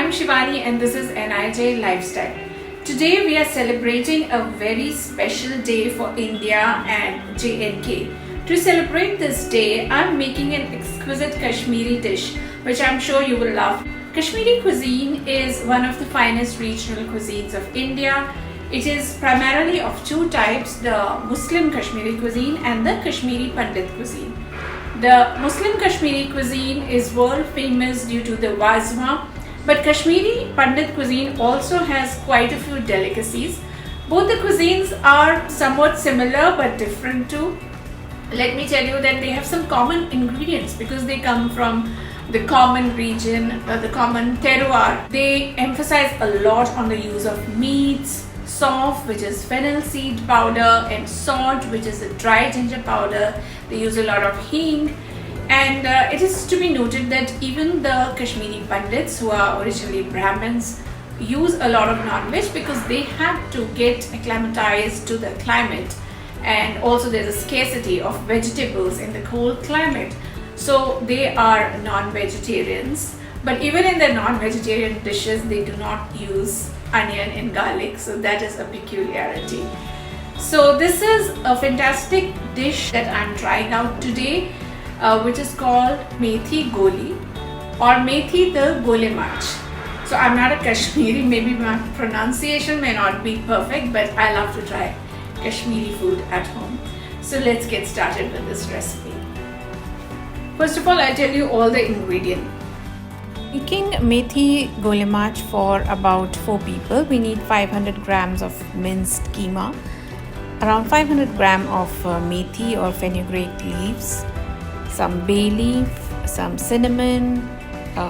I'm Shivani and this is NIJ Lifestyle. Today we are celebrating a very special day for India and JNK. To celebrate this day, I'm making an exquisite Kashmiri dish which I'm sure you will love. Kashmiri cuisine is one of the finest regional cuisines of India. It is primarily of two types, the Muslim Kashmiri cuisine and the Kashmiri Pandit cuisine. The Muslim Kashmiri cuisine is world famous due to the wazwa, but Kashmiri Pandit cuisine also has quite a few delicacies. Both the cuisines are somewhat similar but different too. Let me tell you that they have some common ingredients because they come from the common region, the common terroir. They emphasize a lot on the use of meats, sauf, which is fennel seed powder, and salt, which is a dry ginger powder. They use a lot of hing, and it is to be noted that even the Kashmiri Pandits, who are originally Brahmins, use a lot of non-veg because they had to get acclimatized to the climate, and also there's a scarcity of vegetables in the cold climate, so they are non-vegetarians. But even in their non-vegetarian dishes, they do not use onion and garlic, so that is a peculiarity. So this is a fantastic dish that I'm trying out today, which is called Methi Goli or Methi the Gole March. So I'm not a Kashmiri, maybe my pronunciation may not be perfect, but I love to try Kashmiri food at home. So let's get started with this recipe. First of all, I'll tell you all the ingredients. Making Methi Gole March for about 4 people, we need 500 grams of minced keema, around 500 grams of methi or fenugreek leaves, some bay leaf, some cinnamon,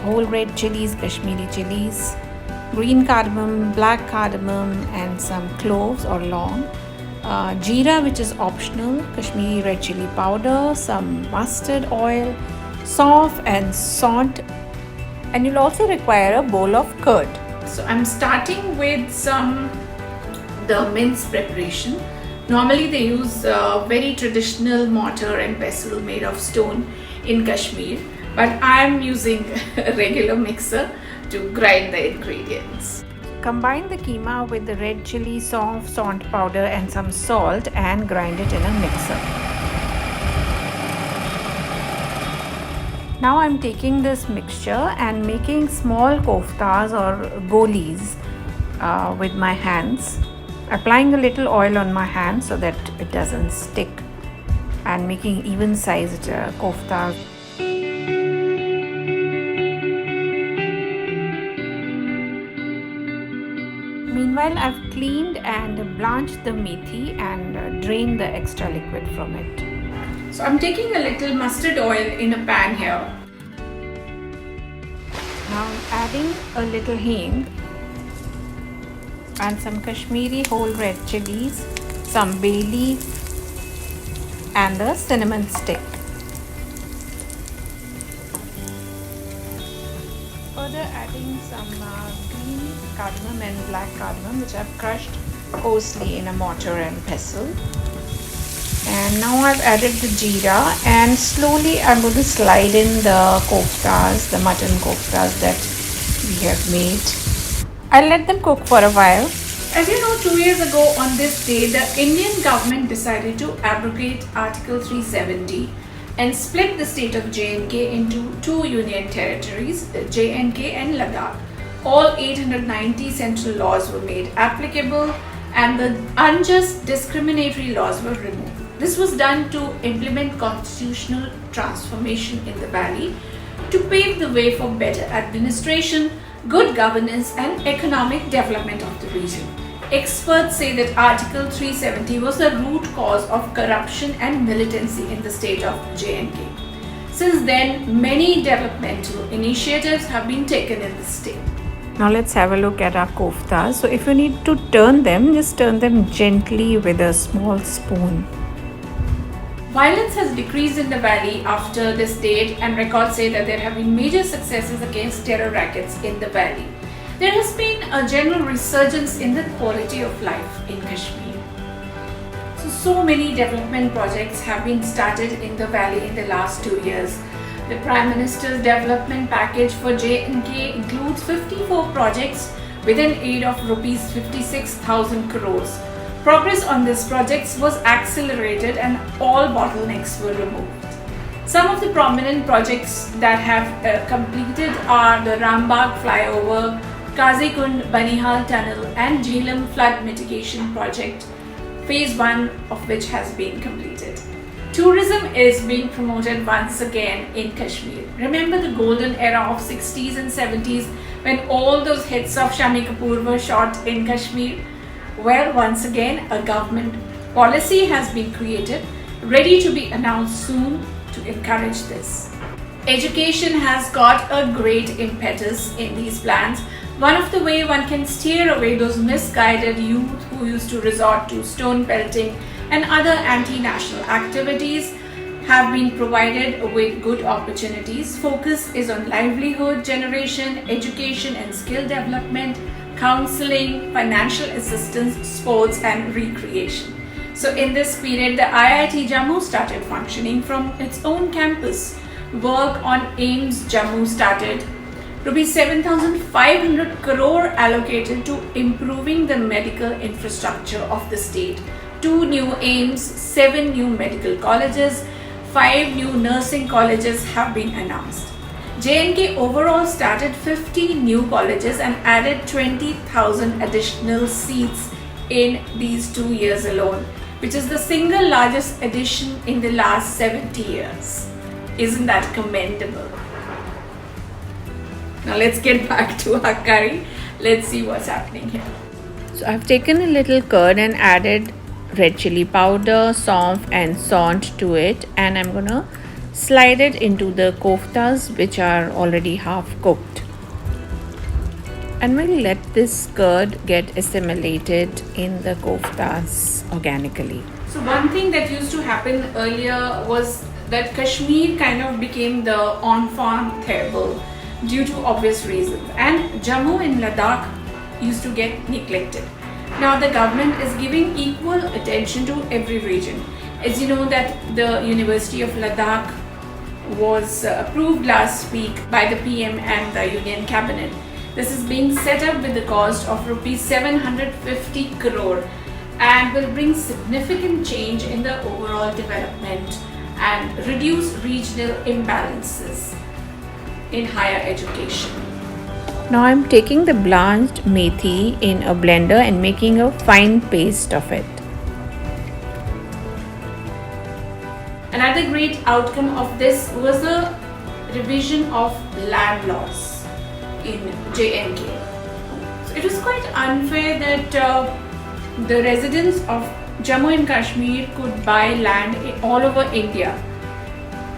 whole red chilies, Kashmiri chilies, green cardamom, black cardamom, and some cloves or long, jeera, which is optional, Kashmiri red chili powder, some mustard oil, sauf and salt, and you'll also require a bowl of curd. So I'm starting with the mince preparation. Normally they use very traditional mortar and pestle made of stone in Kashmir, but I'm using a regular mixer to grind the ingredients. Combine the keema with the red chili, sauf, salt powder and some salt and grind it in a mixer. Now I'm taking this mixture and making small koftas or golis with my hands, applying a little oil on my hand so that it doesn't stick, and making even sized koftas. Meanwhile, I've cleaned and blanched the methi and drained the extra liquid from it. So I'm taking a little mustard oil in a pan here. Now I'm adding a little hing and some Kashmiri whole red chilies, some bay leaf and the cinnamon stick. Further adding some green cardamom and black cardamom, which I've crushed coarsely in a mortar and pestle. And now I've added the jeera, and slowly I'm going to slide in the koftas, the mutton koftas that we have made. I'll let them cook for a while. As you know, 2 years ago on this day, the Indian government decided to abrogate Article 370 and split the state of JNK into 2 union territories, JNK and Ladakh. All 890 central laws were made applicable and the unjust discriminatory laws were removed. This was done to implement constitutional transformation in the valley to pave the way for better administration, good governance and economic development of the region. Experts say that Article 370 was the root cause of corruption and militancy in the state of JNK. Since then, many developmental initiatives have been taken in the state. Now let's have a look at our koftas. So if you need to turn them, just turn them gently with a small spoon. Violence has decreased in the valley after this date, and records say that there have been major successes against terror rackets in the valley. There has been a general resurgence in the quality of life in Kashmir. So many development projects have been started in the valley in the last 2 years. The Prime Minister's development package for J&K includes 54 projects with an aid of rupees 56,000 crores. Progress on these projects was accelerated and all bottlenecks were removed. Some of the prominent projects that have completed are the Rambagh flyover, Kazikund Banihal tunnel and Jhelum flood mitigation project, phase 1 of which has been completed. Tourism is being promoted once again in Kashmir. Remember the golden era of 60s and 70s when all those hits of Shami Kapoor were shot in Kashmir? Well, once again, a government policy has been created, ready to be announced soon to encourage this. Education has got a great impetus in these plans. One of the way one can steer away those misguided youth who used to resort to stone pelting and other anti-national activities have been provided with good opportunities. Focus is on livelihood generation, education and skill development, counseling, financial assistance, sports and recreation. So in this period, the IIT Jammu started functioning from its own campus. Work on AIIMS Jammu started. Rupees 7,500 crore allocated to improving the medical infrastructure of the state. 2 new AIIMS, 7 new medical colleges, 5 new nursing colleges have been announced. J&K overall started 50 new colleges and added 20,000 additional seats in these 2 years alone, which is the single largest addition in the last 70 years. Isn't that commendable? Now let's get back to our curry. Let's see what's happening here. So I've taken a little curd and added red chili powder, saunf and sont to it, and I'm gonna slide it into the koftas which are already half cooked. And we'll let this curd get assimilated in the koftas organically. So one thing that used to happen earlier was that Kashmir kind of became the on-farm table due to obvious reasons, and Jammu and Ladakh used to get neglected. Now the government is giving equal attention to every region. As you know that the University of Ladakh was approved last week by the PM and the Union Cabinet. This is being set up with the cost of rupees 750 crore and will bring significant change in the overall development and reduce regional imbalances in higher education. Now I'm taking the blanched methi in a blender and making a fine paste of it. Another great outcome of this was the revision of land laws in J&K. So it was quite unfair that the residents of Jammu and Kashmir could buy land all over India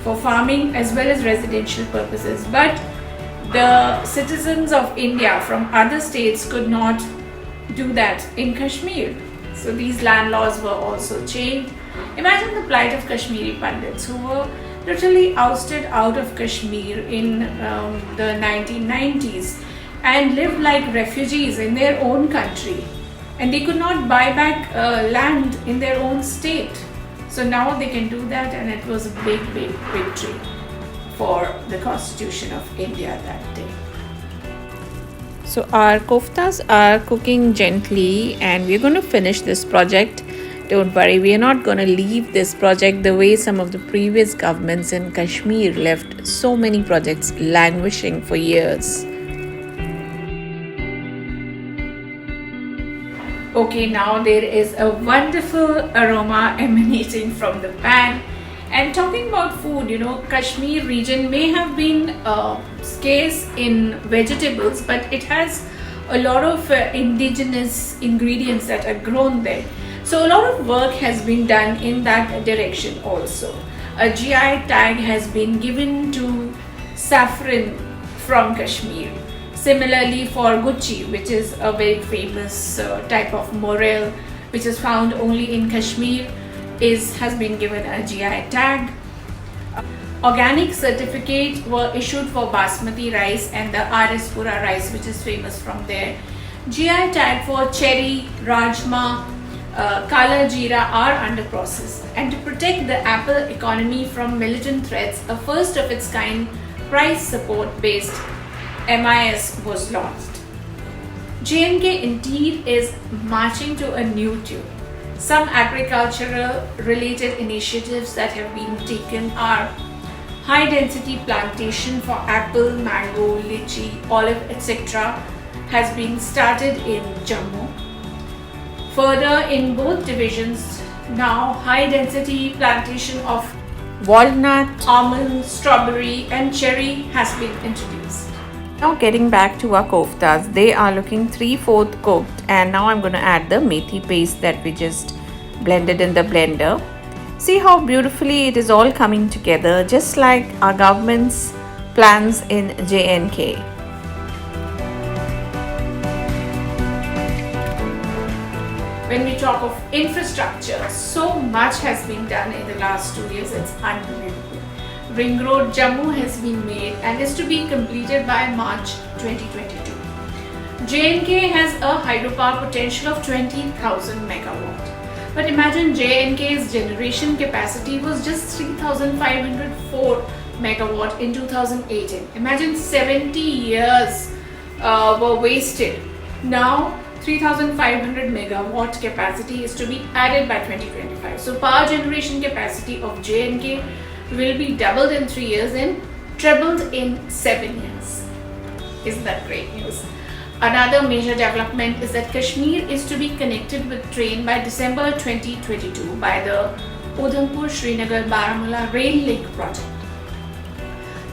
for farming as well as residential purposes, but the citizens of India from other states could not do that in Kashmir. So these land laws were also changed. Imagine the plight of Kashmiri Pandits who were literally ousted out of Kashmir in the 1990s and lived like refugees in their own country, and they could not buy back land in their own state. So now they can do that, and it was a big victory for the Constitution of India that day. So our koftas are cooking gently and we're going to finish this project. Don't worry, we are not going to leave this project the way some of the previous governments in Kashmir left so many projects languishing for years. Okay, now there is a wonderful aroma emanating from the pan. And talking about food, Kashmir region may have been scarce in vegetables, but it has a lot of indigenous ingredients that are grown there. So a lot of work has been done in that direction also. A GI tag has been given to saffron from Kashmir. Similarly for Gucci, which is a very famous type of morel which is found only in Kashmir, has been given a GI tag. Organic certificate were issued for basmati rice and the RS Pura rice, which is famous from there. GI tag for cherry, rajma, Kala Jeera are under process. And to protect the apple economy from militant threats, a first of its kind price support based MIS was launched. J&K indeed is marching to a new tune. Some agricultural related initiatives that have been taken are high density plantation for apple, mango, lychee, olive, etc. has been started in Jammu. Further, in both divisions, now high density plantation of Walnut. almond, strawberry and cherry has been introduced. Now getting back to our koftas, they are looking 3/4 cooked, and now I'm going to add the methi paste that we just blended in the blender. See how beautifully it is all coming together, just like our government's plans in J&K. When we talk of infrastructure, so much has been done in the last 2 years, it's unbelievable. Ring Road Jammu has been made and is to be completed by March 2022. J&K has a hydropower potential of 20,000 megawatt. But imagine J&K's generation capacity was just 3,504 megawatt in 2018. Imagine 70 years were wasted. Now 3,500 megawatt capacity is to be added by 2025. So power generation capacity of J&K will be doubled in 3 years and trebled in 7 years. Isn't that great news? Another major development is that Kashmir is to be connected with train by December 2022 by the Udhampur-Srinagar-Baramulla Rail Link project.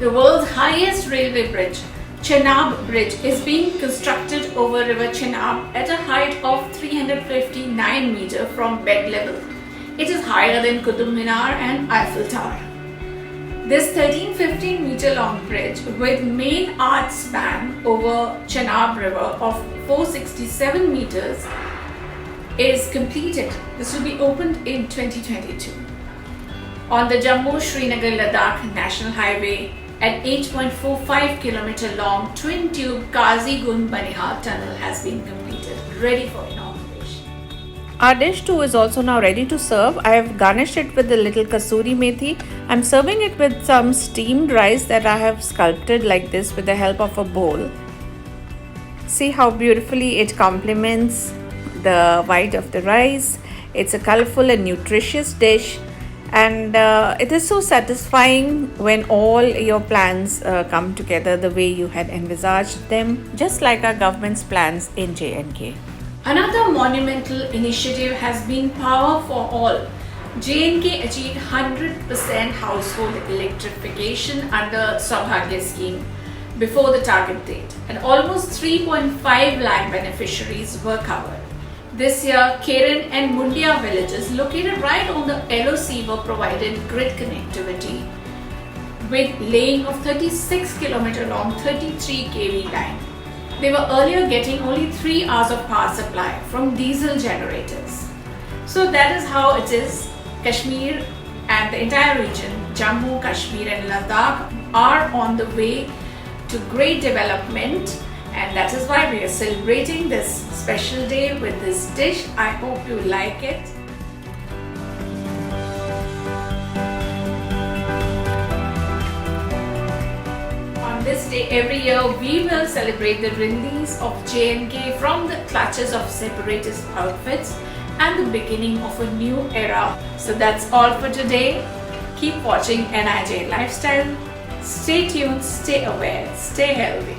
The world's highest railway bridge, Chenab Bridge, is being constructed over River Chenab at a height of 359 meters from bed level. It is higher than Qutub Minar and Eiffel Tower. This 13-15 meter long bridge with main arch span over Chenab River of 467 meters is completed. This will be opened in 2022. On the Jammu-Srinagar-Ladakh National Highway, an 8.45 kilometer long twin tube Qazi Gund Banihal tunnel has been completed, ready for inauguration. Our dish too is also now ready to serve. I have garnished it with a little kasuri methi. I'm serving it with some steamed rice that I have sculpted like this with the help of a bowl. See how beautifully it complements the white of the rice. It's a colorful and nutritious dish, and it is so satisfying when all your plans come together the way you had envisaged them, just like our government's plans in J&K. Another monumental initiative has been Power for All. J&K achieved 100% household electrification under Saubhagya scheme before the target date, and almost 3.5 lakh beneficiaries were covered. This year, Keren and Mundia villages located right on the LOC were provided grid connectivity with laying of 36 km long 33 kV line. They were earlier getting only 3 hours of power supply from diesel generators. So that is how it is. Kashmir and the entire region, Jammu, Kashmir and Ladakh, are on the way to great development, and that is why we are celebrating this special day with this dish. I hope you like it. This day every year we will celebrate the release of J&K from the clutches of separatist outfits and the beginning of a new era. So that's all for today. Keep watching NIJ Lifestyle. Stay tuned, stay aware, stay healthy.